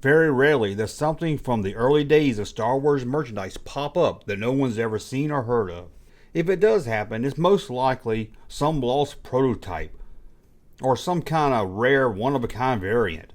Very rarely does something from the early days of Star Wars merchandise pop up that no one's ever seen or heard of. If it does happen, it's most likely some lost prototype or some kind of rare one-of-a-kind variant.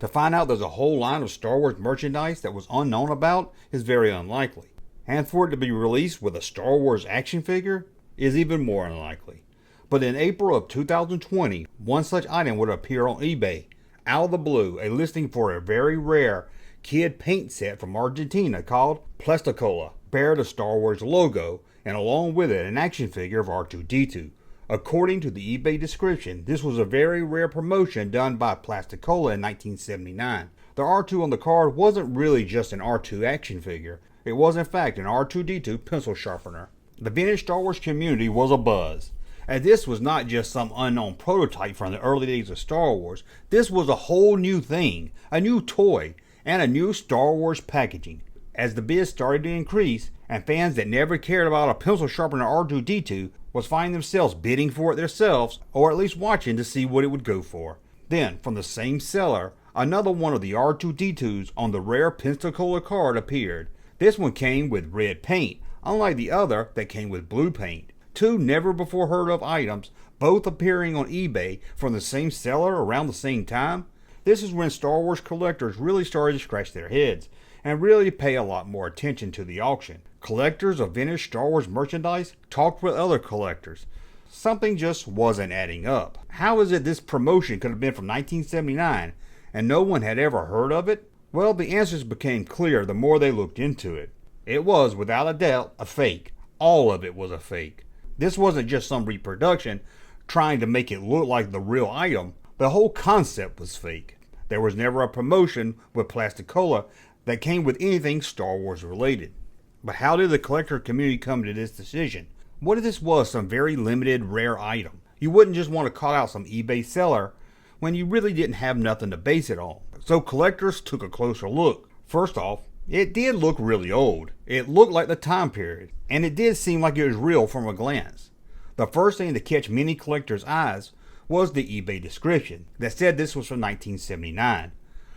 To find out there's a whole line of Star Wars merchandise that was unknown about is very unlikely. And for it to be released with a Star Wars action figure is even more unlikely. But in April of 2020, one such item would appear on eBay. Out of the blue, a listing for a very rare kid paint set from Argentina called Plasticola bear the Star Wars logo and along with it an action figure of R2-D2. According to the eBay description, this was a very rare promotion done by Plasticola in 1979. The R2 on the card wasn't really just an R2 action figure. It was in fact an R2-D2 pencil sharpener. The vintage Star Wars community was abuzz. And this was not just some unknown prototype from the early days of Star Wars. This was a whole new thing, a new toy, and a new Star Wars packaging. As the bids started to increase, and fans that never cared about a pencil sharpener R2-D2 was finding themselves bidding for it themselves, or at least watching to see what it would go for. Then, from the same seller, another one of the R2-D2s on the rare Plasticola card appeared. This one came with red paint, unlike the other that came with blue paint. Two never before heard of items, both appearing on eBay from the same seller around the same time. This is when Star Wars collectors really started to scratch their heads and really pay a lot more attention to the auction. Collectors of vintage Star Wars merchandise talked with other collectors. Something just wasn't adding up. How is it this promotion could have been from 1979 and no one had ever heard of it? Well, the answers became clear the more they looked into it. It was, without a doubt, a fake. All of it was a fake. This wasn't just some reproduction trying to make it look like the real item. The whole concept was fake. There was never a promotion with Plasticola that came with anything Star Wars related. But how did the collector community come to this decision? What if this was some very limited rare item? You wouldn't just want to call out some eBay seller when you really didn't have nothing to base it on. So collectors took a closer look. First off, it did look really old. It looked like the time period, and it did seem like it was real from a glance. The first thing to catch many collectors' eyes was the eBay description that said this was from 1979.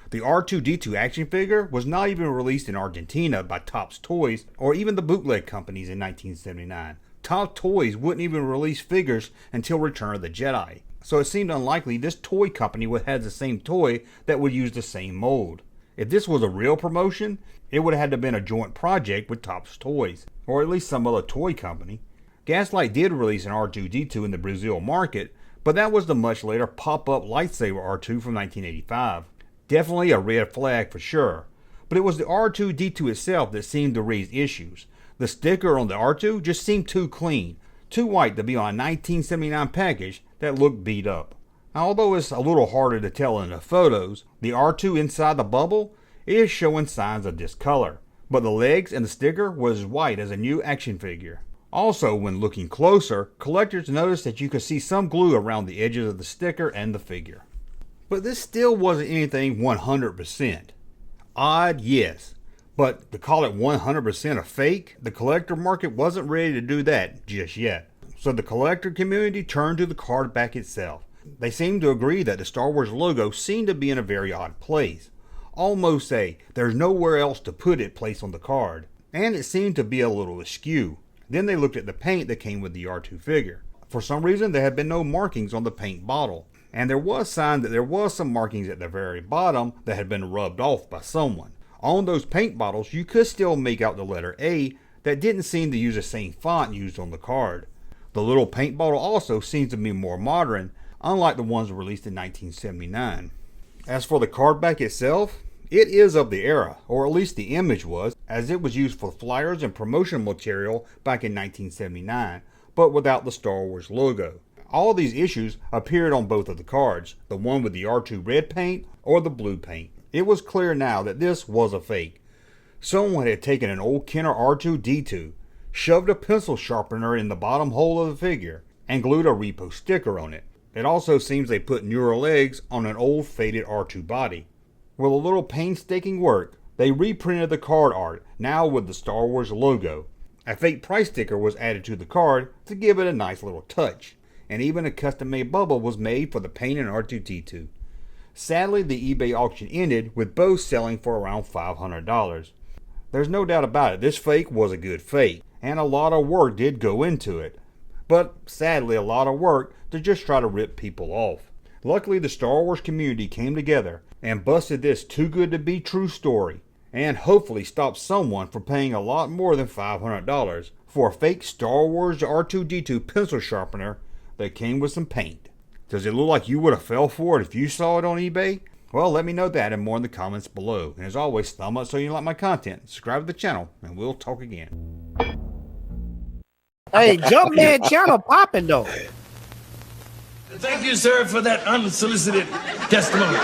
The R2-D2 action figure was not even released in Argentina by Topps Toys or even the bootleg companies in 1979. Topps Toys wouldn't even release figures until Return of the Jedi, so it seemed unlikely this toy company would have the same toy that would use the same mold. If this was a real promotion, it would have had to have been a joint project with Topps Toys, or at least some other toy company. Gaslight did release an R2-D2 in the Brazil market, but that was the much later pop-up lightsaber R2 from 1985. Definitely a red flag for sure, but it was the R2-D2 itself that seemed to raise issues. The sticker on the R2 just seemed too clean, too white to be on a 1979 package that looked beat up. Now, although it's a little harder to tell in the photos, the R2 inside the bubble is showing signs of discolor, but the legs and the sticker was as white as a new action figure. Also, when looking closer, collectors noticed that you could see some glue around the edges of the sticker and the figure. But this still wasn't anything 100%. Odd, yes, but to call it 100% a fake, the collector market wasn't ready to do that just yet. So the collector community turned to the card back itself. They seemed to agree that the Star Wars logo seemed to be in a very odd place. Almost there's nowhere else to put it place on the card. And it seemed to be a little askew. Then they looked at the paint that came with the R2 figure. For some reason there had been no markings on the paint bottle. And there was sign that there was some markings at the very bottom that had been rubbed off by someone. On those paint bottles you could still make out the letter A that didn't seem to use the same font used on the card. The little paint bottle also seems to be more modern, unlike the ones released in 1979. As for the card back itself, it is of the era, or at least the image was, as it was used for flyers and promotion material back in 1979, but without the Star Wars logo. All of these issues appeared on both of the cards, the one with the R2 red paint or the blue paint. It was clear now that this was a fake. Someone had taken an old Kenner R2-D2, shoved a pencil sharpener in the bottom hole of the figure, and glued a repo sticker on it. It also seems they put newer legs on an old faded R2 body. With a little painstaking work, they reprinted the card art, now with the Star Wars logo. A fake price sticker was added to the card to give it a nice little touch, and even a custom-made bubble was made for the painted R2-D2. Sadly, the eBay auction ended with both selling for around $500. There's no doubt about it, this fake was a good fake, and a lot of work did go into it. But sadly, a lot of work to just try to rip people off. Luckily, the Star Wars community came together and busted this too good to be true story, and hopefully stopped someone from paying a lot more than $500 for a fake Star Wars R2-D2 pencil sharpener that came with some paint. Does it look like you would have fell for it if you saw it on eBay? Well, let me know that and more in the comments below. And as always, thumb up so you like my content, subscribe to the channel, and we'll talk again. Hey, Junkman channel popping though. Thank you, sir, for that unsolicited testimony.